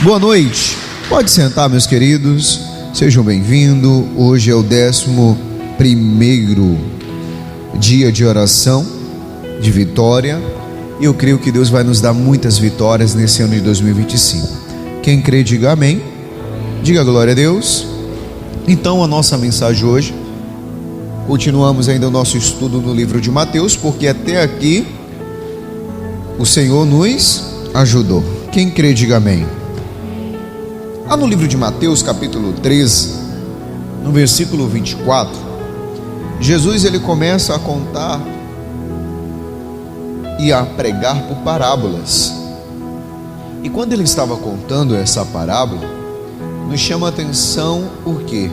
Boa noite, pode sentar, meus queridos, sejam bem-vindos. Hoje é o 11º dia de oração, de vitória, e eu creio que Deus vai nos dar muitas vitórias nesse ano de 2025. Quem crê, diga amém, diga glória a Deus. Então, a nossa mensagem hoje, continuamos ainda o nosso estudo no livro de Mateus, porque até aqui o Senhor nos ajudou. Quem crê, diga amém. Lá no livro de Mateus, capítulo 13, no versículo 24, Jesus ele começa a contar e a pregar por parábolas. E quando ele estava contando essa parábola, nos chama a atenção o quê?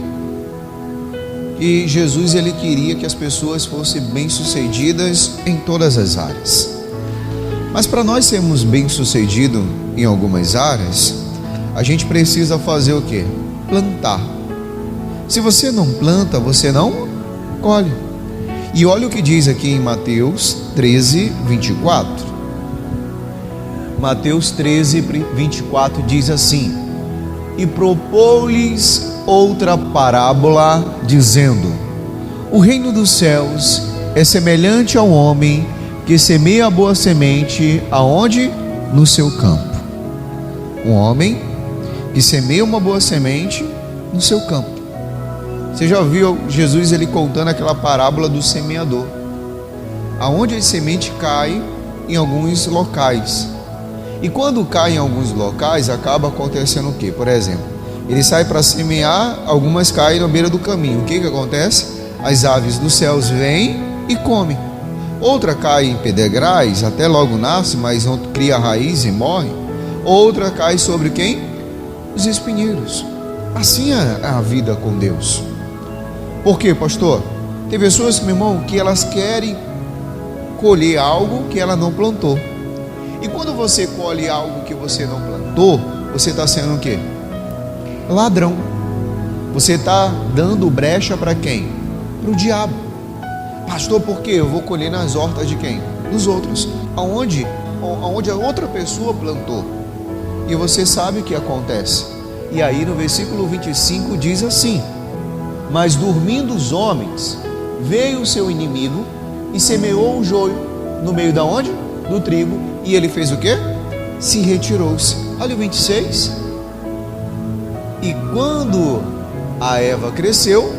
Que Jesus ele queria que as pessoas fossem bem-sucedidas em todas as áreas. Mas para nós sermos bem-sucedidos em algumas áreas, a gente precisa fazer o quê? Plantar. Se você não planta, você não colhe. E olha o que diz aqui em Mateus 13, 24. Mateus 13, 24 diz assim: e propôs-lhes outra parábola, dizendo: o reino dos céus é semelhante ao homem que semeia a boa semente, aonde? No seu campo. Um homem que semeia uma boa semente no seu campo. Você já viu Jesus ele contando aquela parábola do semeador, aonde a semente cai em alguns locais, e quando cai em alguns locais acaba acontecendo o que? Por exemplo, ele sai para semear, algumas caem na beira do caminho. O que acontece? As aves dos céus vêm e comem. Outra cai em pedregais, até logo nasce, mas não cria raiz e morre. Outra cai sobre quem? Os espinheiros. Assim é a vida com Deus. Por quê, pastor? Tem pessoas, meu irmão, que elas querem colher algo que ela não plantou. E quando você colhe algo que você não plantou, você está sendo o quê? Ladrão. Você está dando brecha para quem? Para o diabo. Pastor, por quê? Eu vou colher nas hortas de quem? Dos outros. Aonde a outra pessoa plantou. E você sabe o que acontece. E aí no versículo 25 diz assim: mas dormindo os homens, veio o seu inimigo e semeou o joio no meio da onde? Do trigo. E ele fez o quê? Se retirou-se. Olha o 26. E quando a erva cresceu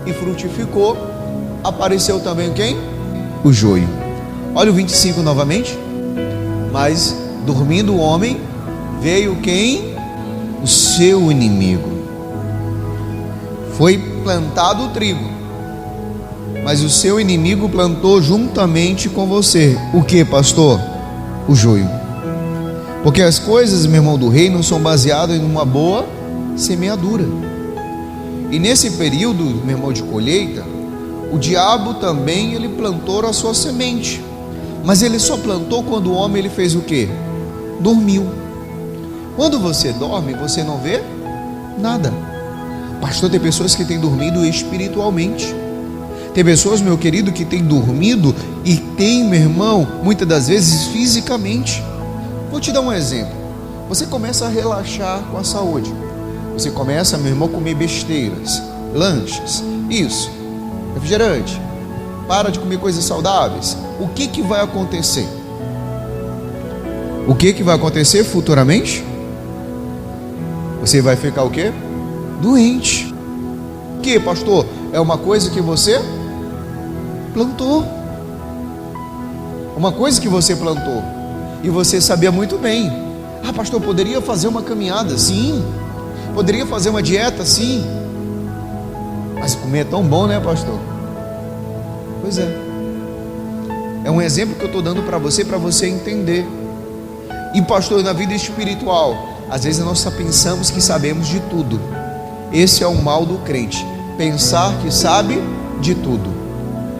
e frutificou, apareceu também quem? O joio. Olha o 25 novamente. Mas dormindo o homem, veio quem? O seu inimigo. Foi plantado o trigo, mas o seu inimigo plantou juntamente com você. O que, pastor? O joio. Porque as coisas, meu irmão, do reino são baseadas em uma boa semeadura. E nesse período, meu irmão, de colheita, o diabo também ele plantou a sua semente. Mas ele só plantou quando o homem ele fez o quê? Dormiu. Quando você dorme, você não vê nada. Pastor, tem pessoas que têm dormido espiritualmente. Tem pessoas, meu querido, que têm dormido e tem, meu irmão, muitas das vezes fisicamente. Vou te dar um exemplo. Você começa a relaxar com a saúde. Você começa, meu irmão, a comer besteiras, lanches, isso, refrigerante. Para de comer coisas saudáveis. O que vai acontecer? O que vai acontecer futuramente? Você vai ficar o quê? Doente. O que, pastor? É uma coisa que você plantou. Uma coisa que você plantou. E você sabia muito bem. Ah, pastor, poderia fazer uma caminhada? Sim. Poderia fazer uma dieta? Sim. Mas comer é tão bom, né, pastor? Pois é. É um exemplo que eu estou dando para você entender. E pastor, na vida espiritual, às vezes nós só pensamos que sabemos de tudo. Esse é o mal do crente, pensar que sabe de tudo,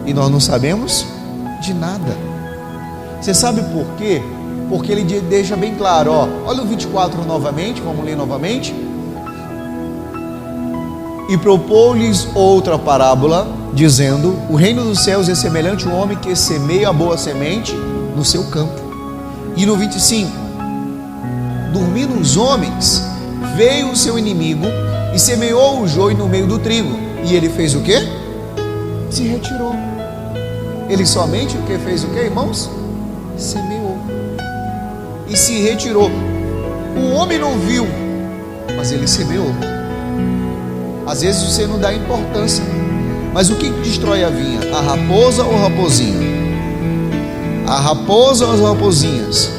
e nós não sabemos de nada. Você sabe por quê? Porque ele deixa bem claro, olha o 24 novamente, vamos ler novamente. E propôs-lhes outra parábola, dizendo: o reino dos céus é semelhante a um homem que semeia a boa semente no seu campo. E no 25: dormindo os homens, veio o seu inimigo e semeou o joio no meio do trigo. E ele fez o quê? Se retirou. Ele somente o que fez o quê, irmãos? Semeou e se retirou. O homem não viu, mas ele semeou. Às vezes você não dá importância, mas o que destrói a vinha? A raposa ou a raposinha? A raposa ou as raposinhas?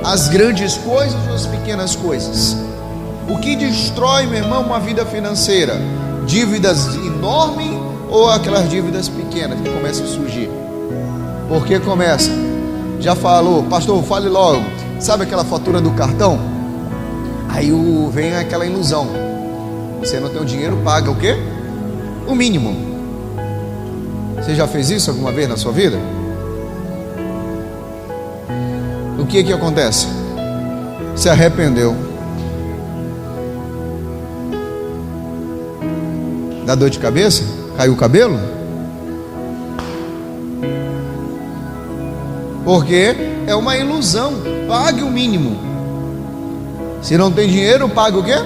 As grandes coisas ou as pequenas coisas? O que destrói, meu irmão, uma vida financeira? Dívidas enormes ou aquelas dívidas pequenas que começam a surgir? Por que começa? Já falou, pastor, fale logo. Sabe aquela fatura do cartão? Aí vem aquela ilusão. Você não tem o dinheiro, paga o quê? O mínimo. Você já fez isso alguma vez na sua vida? O que acontece? Se arrependeu. Dá dor de cabeça? Caiu o cabelo? Porque é uma ilusão. Pague o mínimo. Se não tem dinheiro, pague o quê?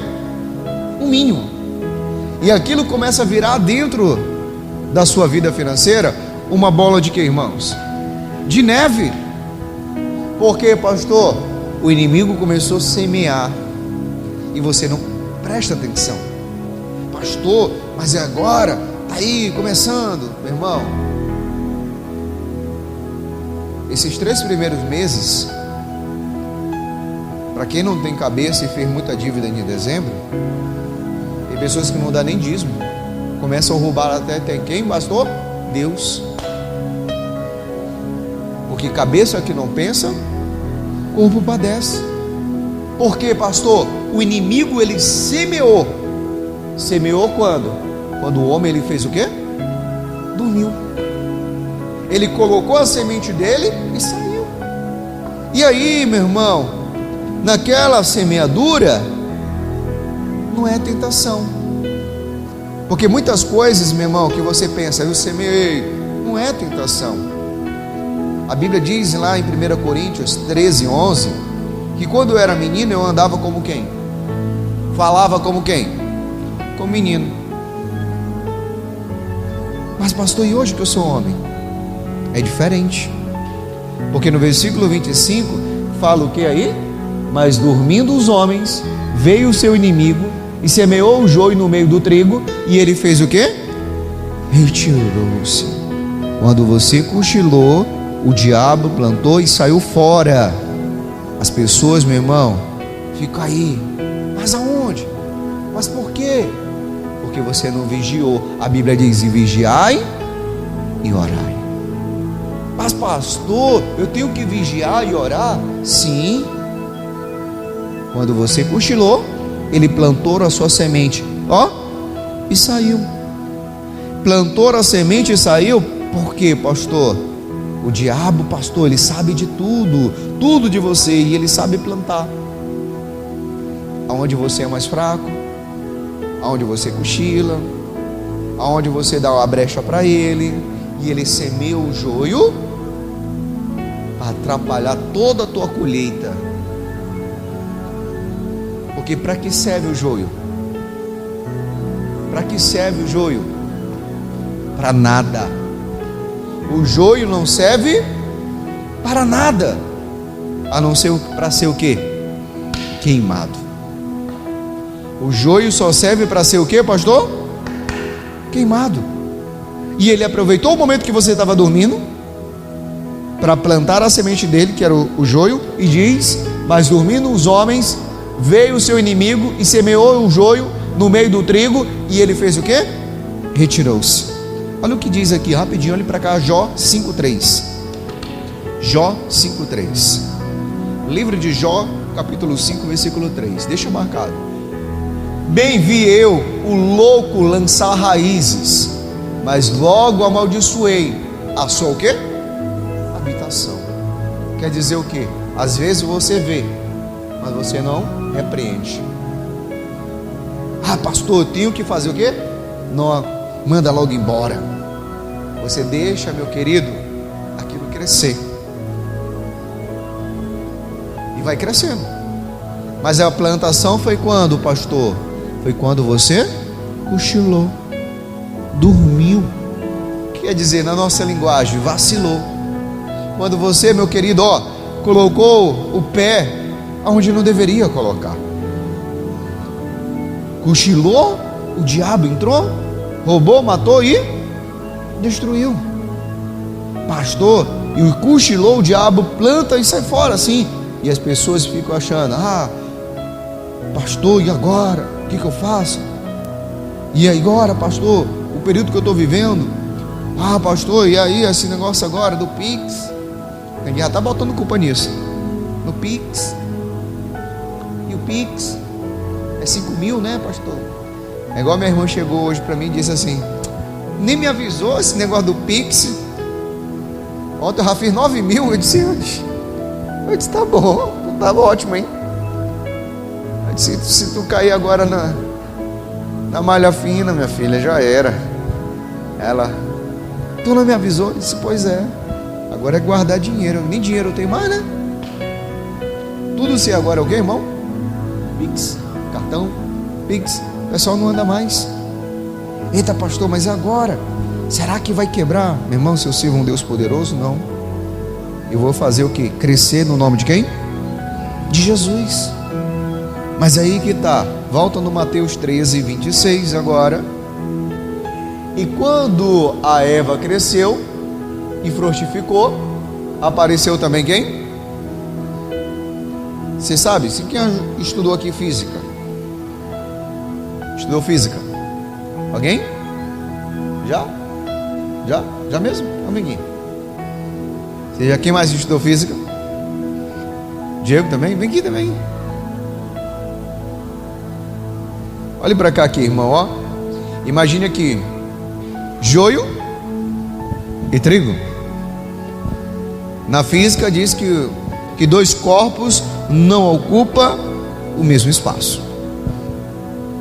O mínimo. E aquilo começa a virar dentro da sua vida financeira uma bola de quê, irmãos? De neve. Por quê, pastor? O inimigo começou a semear e você não presta atenção. Pastor, mas é agora? Está aí começando, meu irmão. Esses 3 primeiros meses, para quem não tem cabeça e fez muita dívida em dezembro, tem pessoas que não dão nem dízimo, começam a roubar até quem, pastor? Deus. Porque cabeça que não pensa, corpo padece. Por quê, pastor? O inimigo ele semeou. Semeou quando? Quando o homem ele fez o quê? Dormiu. Ele colocou a semente dele e saiu. E aí, meu irmão, naquela semeadura não é tentação. Porque muitas coisas, meu irmão, que você pensa, eu semeei, não é tentação. A Bíblia diz lá em 1 Coríntios 13, 11, que quando eu era menino eu andava como quem? Falava como quem? Como menino. Mas pastor, e hoje que eu sou homem? É diferente. Porque no versículo 25 fala o que aí? Mas dormindo os homens, veio o seu inimigo e semeou o joio no meio do trigo, e ele fez o que? Retirou-se. Quando você cochilou, o diabo plantou e saiu fora. As pessoas, meu irmão, ficam aí. Mas aonde? Mas por quê? Porque você não vigiou. A Bíblia diz: e vigiai e orai. Mas pastor, eu tenho que vigiar e orar? Sim. Quando você cochilou, ele plantou a sua semente, ó, e saiu. Plantou a semente e saiu. Por quê, pastor? O diabo, pastor, ele sabe de tudo, tudo de você, e ele sabe plantar. Aonde você é mais fraco, aonde você cochila, aonde você dá uma brecha para ele, e ele semeia o joio para atrapalhar toda a tua colheita. Porque para que serve o joio? Para que serve o joio? Para nada. O joio não serve para nada, a não ser para ser o quê? Queimado. O joio só serve para ser o quê, pastor? Queimado. E ele aproveitou o momento que você estava dormindo para plantar a semente dele, que era o joio, e diz: mas dormindo os homens, veio o seu inimigo e semeou o joio no meio do trigo, e ele fez o quê? Retirou-se. Olha o que diz aqui, rapidinho, olhe para cá, Jó 5,3. Jó 5,3. Livro de Jó, capítulo 5, versículo 3. Deixa marcado. Bem vi eu o louco lançar raízes, mas logo amaldiçoei a sua o quê? Habitação. Quer dizer o quê? Às vezes você vê, mas você não repreende. Ah, pastor, eu tenho que fazer o quê? Não, manda logo embora. Você deixa, meu querido, aquilo crescer. E vai crescendo. Mas a plantação foi quando, pastor? Foi quando você cochilou, dormiu. Quer dizer, na nossa linguagem, vacilou. Quando você, meu querido, colocou o pé onde não deveria colocar. Cochilou, o diabo entrou, roubou, matou e destruiu. Pastor, e cochilou, o diabo planta e sai fora assim. E as pessoas ficam achando: pastor, e agora? O que eu faço? E agora, pastor, o período que eu estou vivendo? Pastor, e aí esse negócio agora do Pix? Ninguém já está botando culpa nisso. No Pix. E o Pix é 5 mil, né, pastor? É igual minha irmã chegou hoje para mim e disse assim: nem me avisou esse negócio do Pix. Ontem eu já fiz 9 mil. Eu disse: tá bom, tá ótimo, hein? Eu disse: se tu cair agora na malha fina, minha filha, já era. Ela: tu não me avisou? Eu disse: pois é. Agora é guardar dinheiro. Nem dinheiro eu tenho mais, né? Tudo se agora é o quê, irmão? Pix, cartão, Pix. O pessoal não anda mais. Eita, pastor, mas agora? Será que vai quebrar? Meu irmão, se eu sirvo um Deus poderoso, não. Eu vou fazer o quê? Crescer no nome de quem? De Jesus. Mas aí que tá. Volta no Mateus 13, 26 agora. E quando a Eva cresceu e frutificou, apareceu também quem? Você sabe? Quem estudou aqui física? Estudou física? Alguém? Já? Já mesmo? Amiguinho. Seja, quem mais estudou física? Diego também? Vem aqui também. Olhe para cá aqui, irmão, Imagine aqui: joio e trigo. Na física diz que dois corpos não ocupam o mesmo espaço.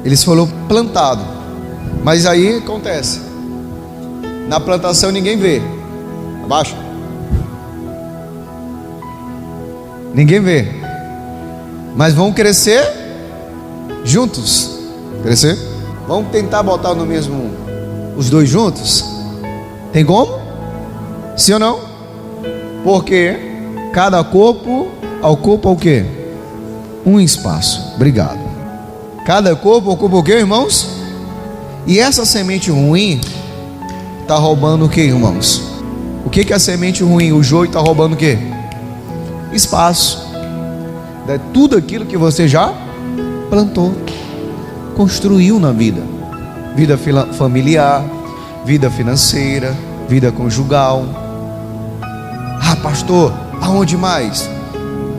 Eles foram plantados. Mas aí acontece: na plantação ninguém vê. Abaixo. Ninguém vê. Mas vão crescer juntos. Crescer. Vamos tentar botar no mesmo os dois juntos? Tem como? Sim ou não? Porque cada corpo ocupa o quê? Um espaço. Obrigado. Cada corpo ocupa o quê, irmãos? E essa semente ruim está roubando o que, irmãos? O que é a semente ruim? O joio está roubando o que? Espaço. É tudo aquilo que você já plantou, construiu na vida. Vida familiar, vida financeira, vida conjugal. Pastor, aonde mais?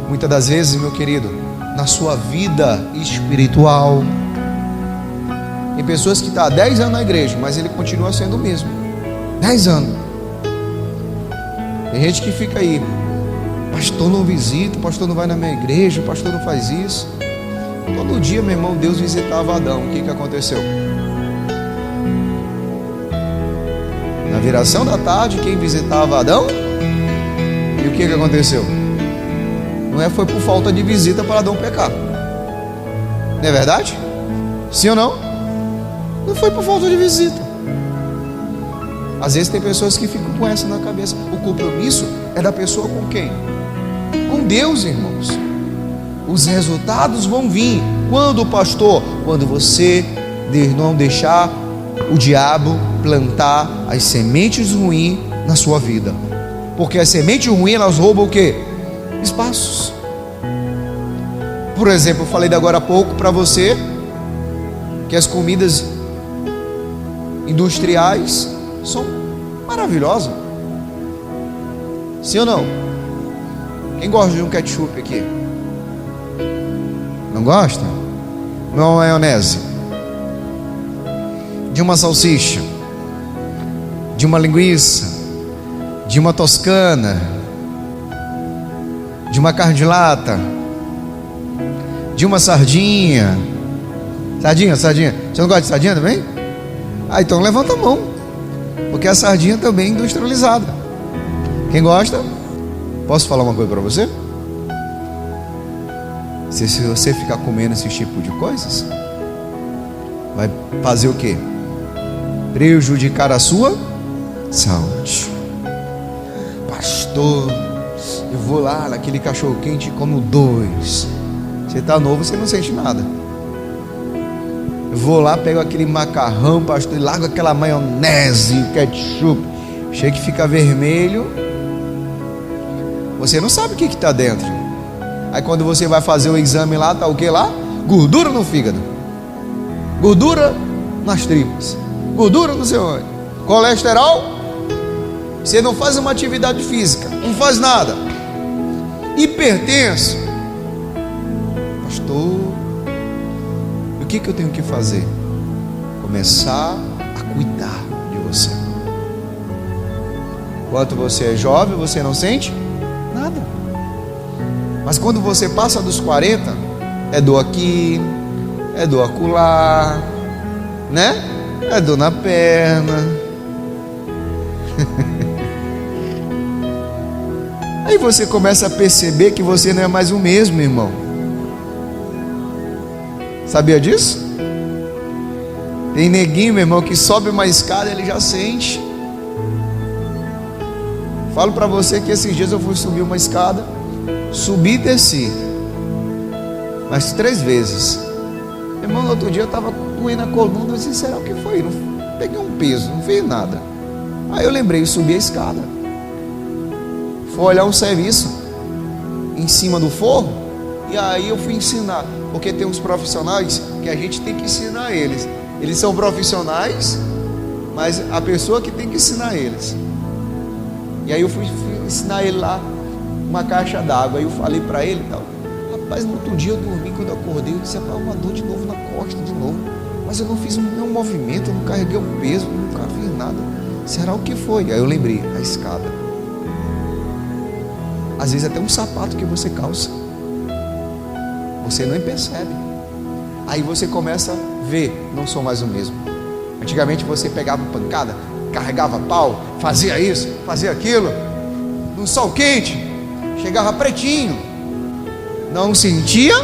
Muitas das vezes, meu querido, na sua vida espiritual. Tem pessoas que estão há 10 anos na igreja, mas ele continua sendo o mesmo. 10 anos. Tem gente que fica aí: pastor não visita, pastor não vai na minha igreja, pastor não faz isso. Todo dia, meu irmão, Deus visitava Adão. O que aconteceu? Na viração da tarde, quem visitava Adão? E o que aconteceu? Não foi por falta de visita para Adão pecar. Não é verdade? Sim ou não? Não foi por falta de visita. Às vezes tem pessoas que ficam com essa na cabeça. O compromisso é da pessoa com quem? Com Deus, irmãos. Os resultados vão vir. Quando, pastor? Quando você não deixar o diabo plantar as sementes ruins na sua vida. Porque as sementes ruins, elas roubam o quê? Espaços. Por exemplo, eu falei de agora há pouco para você que as comidas industriais são maravilhosas. Sim ou não? Quem gosta de um ketchup aqui? Não gosta? Uma maionese, de uma salsicha, de uma linguiça, de uma toscana, de uma carne de lata, de uma sardinha. Sardinha. Você não gosta de sardinha também? Então levanta a mão, porque a sardinha também é industrializada. Quem gosta? Posso falar uma coisa para você? Se você ficar comendo esse tipo de coisas, vai fazer o quê? Prejudicar a sua saúde. Pastor, eu vou lá naquele cachorro quente e como 2. Você está novo, você não sente nada. Eu vou lá, pego aquele macarrão, pastor, e largo aquela maionese, ketchup, chega que fica vermelho. Você não sabe o que está dentro. Aí quando você vai fazer o exame lá, tá o que lá? Gordura no fígado, gordura nas tripas, gordura no seu olho, colesterol. Você não faz uma atividade física, não faz nada, hipertenso. Pastor, o que eu tenho que fazer? Começar a cuidar de você. Enquanto você é jovem, você não sente nada. Mas quando você passa dos 40, é dor aqui, é dor acolá, né? É dor na perna. Aí você começa a perceber que você não é mais o mesmo, irmão. Sabia disso? Tem neguinho, meu irmão, que sobe uma escada e ele já sente. Falo para você que esses dias eu fui subir uma escada, subi e desci, mas 3 vezes. Meu irmão, no outro dia eu estava doendo a coluna, eu disse, será o que foi? Não peguei um peso, não fiz nada. Aí eu lembrei, eu subi a escada, fui olhar um serviço em cima do forro, e aí eu fui ensinar, porque tem uns profissionais que a gente tem que ensinar eles. Eles são profissionais, mas a pessoa que tem que ensinar eles. E aí eu fui ensinar ele lá uma caixa d'água. Aí eu falei para ele e tal. Rapaz, no outro dia eu dormi, quando eu acordei, eu disse, uma dor de novo na costa, de novo. Mas eu não fiz nenhum movimento, eu não carreguei o peso, nunca fiz nada. Será o que foi? Aí eu lembrei, a escada. Às vezes até um sapato que você calça, você nem percebe. Aí você começa a ver, não sou mais o mesmo. Antigamente você pegava pancada, carregava pau, fazia isso, fazia aquilo, no sol quente, chegava pretinho, não sentia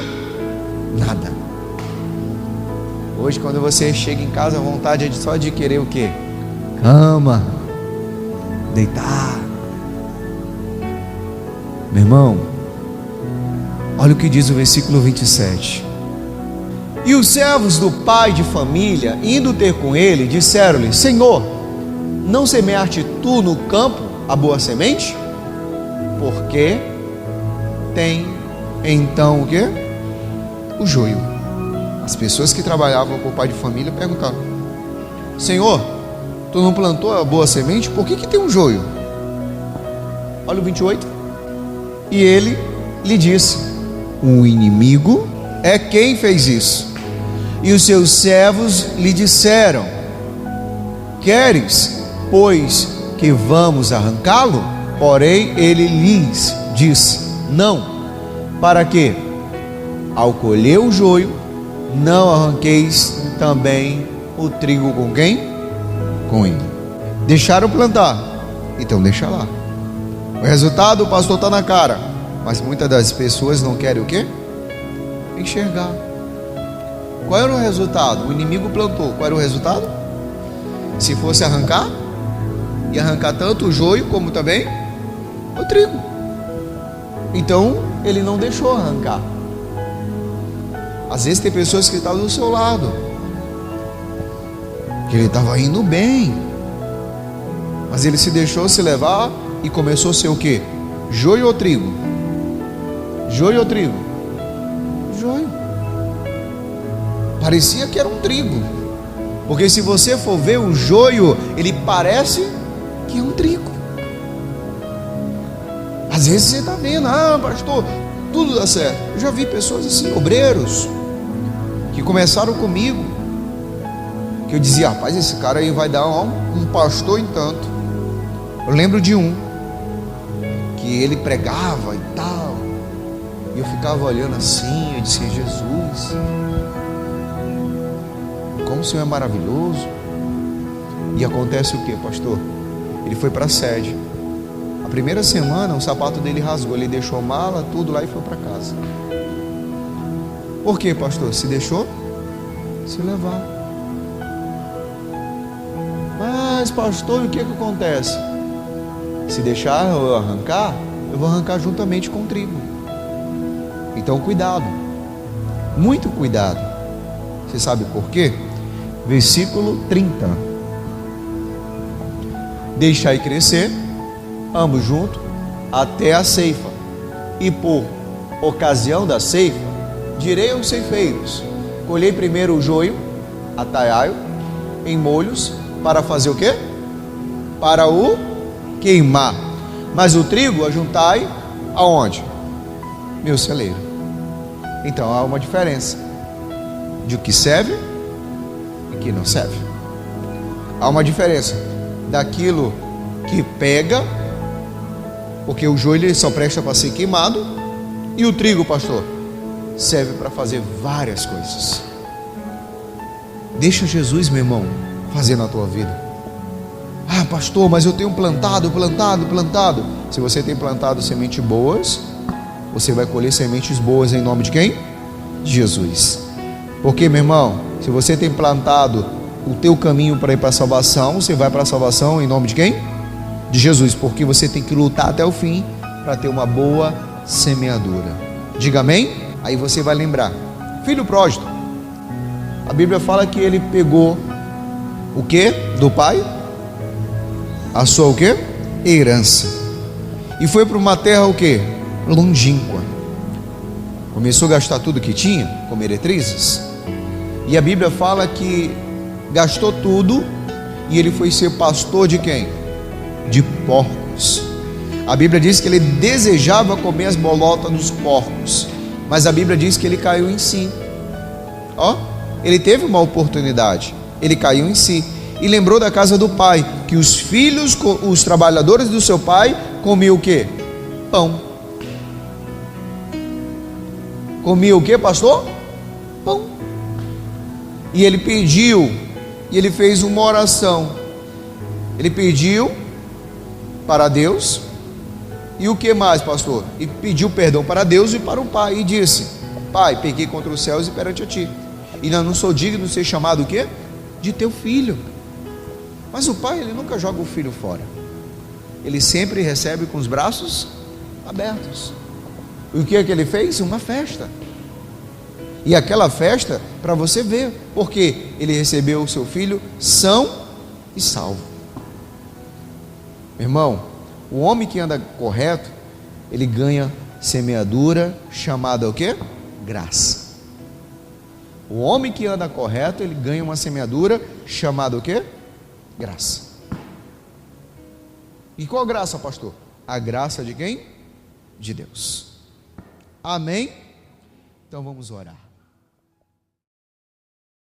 nada. Hoje quando você chega em casa, a vontade é só de querer o quê? Cama, deitar. Meu irmão, olha o que diz o versículo 27. E os servos do pai de família, indo ter com ele, disseram-lhe, Senhor, não semeaste tu no campo a boa semente? Porque tem então o quê? O joio. As pessoas que trabalhavam com o pai de família perguntaram, Senhor, tu não plantou a boa semente? Por que tem um joio? Olha o 28. E ele lhe disse, o inimigo é quem fez isso. E os seus servos lhe disseram, queres, pois, que vamos arrancá-lo? Porém ele lhes disse, não, para que, ao colher o joio, não arranqueis também o trigo com quem? Com ele. Deixaram plantar, então deixa lá. O resultado, o pastor está na cara, mas muitas das pessoas não querem o quê? Enxergar. Qual era o resultado? O inimigo plantou, qual era o resultado? Se fosse arrancar, ia arrancar tanto o joio como também o trigo. Então ele não deixou arrancar. Às vezes tem pessoas que estão do seu lado, que ele estava indo bem, mas ele se deixou se levar e começou a ser o quê? Joio ou trigo? Joio ou trigo? Joio. Parecia que era um trigo, porque se você for ver o joio, ele parece que é um trigo. Às vezes você está vendo, pastor, tudo dá certo. Eu já vi pessoas assim, obreiros, que começaram comigo, que eu dizia, rapaz, esse cara aí vai dar um pastor em tanto. Eu lembro de um, que ele pregava e tal, e eu ficava olhando assim, eu disse, Jesus, como o Senhor é maravilhoso. E acontece o que, pastor? Ele foi para a sede. A primeira semana o sapato dele rasgou, ele deixou a mala, tudo lá e foi para casa. Por quê, pastor? Se deixou se levar. Mas, pastor, e o que acontece? Se deixar eu arrancar, eu vou arrancar juntamente com o trigo. Então, cuidado, muito cuidado. Você sabe por quê? Versículo 30. Deixai crescer, ambos juntos, até a ceifa. E por ocasião da ceifa, direi aos ceifeiros: colhei primeiro o joio, ataiai-o em molhos, para fazer o quê? Para o queimar. Mas o trigo ajuntai aonde? Meu celeiro. Então há uma diferença de o que serve e que não serve. Há uma diferença daquilo que pega, porque o joio ele só presta para ser queimado, e o trigo, pastor, serve para fazer várias coisas. Deixa Jesus, meu irmão, fazer na tua vida. Ah, pastor, mas eu tenho plantado. Se você tem plantado sementes boas, você vai colher sementes boas em nome de quem? De Jesus. Porque, meu irmão, se você tem plantado o teu caminho para ir para a salvação, você vai para a salvação em nome de quem? De Jesus. Porque você tem que lutar até o fim para ter uma boa semeadura. Diga amém? Aí você vai lembrar. Filho pródigo, a Bíblia fala que ele pegou o que do pai? A sua o que? Herança. E foi para uma terra o que? Longínqua. Começou a gastar tudo que tinha, com meretrizes. E a Bíblia fala que gastou tudo e ele foi ser pastor de quem? De porcos. A Bíblia diz que ele desejava comer as bolotas dos porcos, mas a Bíblia diz que ele caiu em si. Ele teve uma oportunidade, ele caiu em si e lembrou da casa do pai, que os filhos, os trabalhadores do seu pai comiam o que? Pão. Comia o que, pastor? Pão. E ele pediu, e ele fez uma oração. Ele pediu para Deus, e o que mais, pastor? E pediu perdão para Deus e para o pai, e disse: Pai, pequei contra os céus e perante a ti, e não sou digno de ser chamado o quê? De teu filho. Mas o pai, ele nunca joga o filho fora. Ele sempre recebe com os braços abertos. E o que é que ele fez? Uma festa. E aquela festa, para você ver, porque ele recebeu o seu filho são e salvo. Meu irmão, o homem que anda correto, ele ganha semeadura chamada o quê? Graça. O homem que anda correto, ele ganha uma semeadura chamada o quê? Graça. E qual graça, pastor? A graça de quem? De Deus. Amém? Então vamos orar.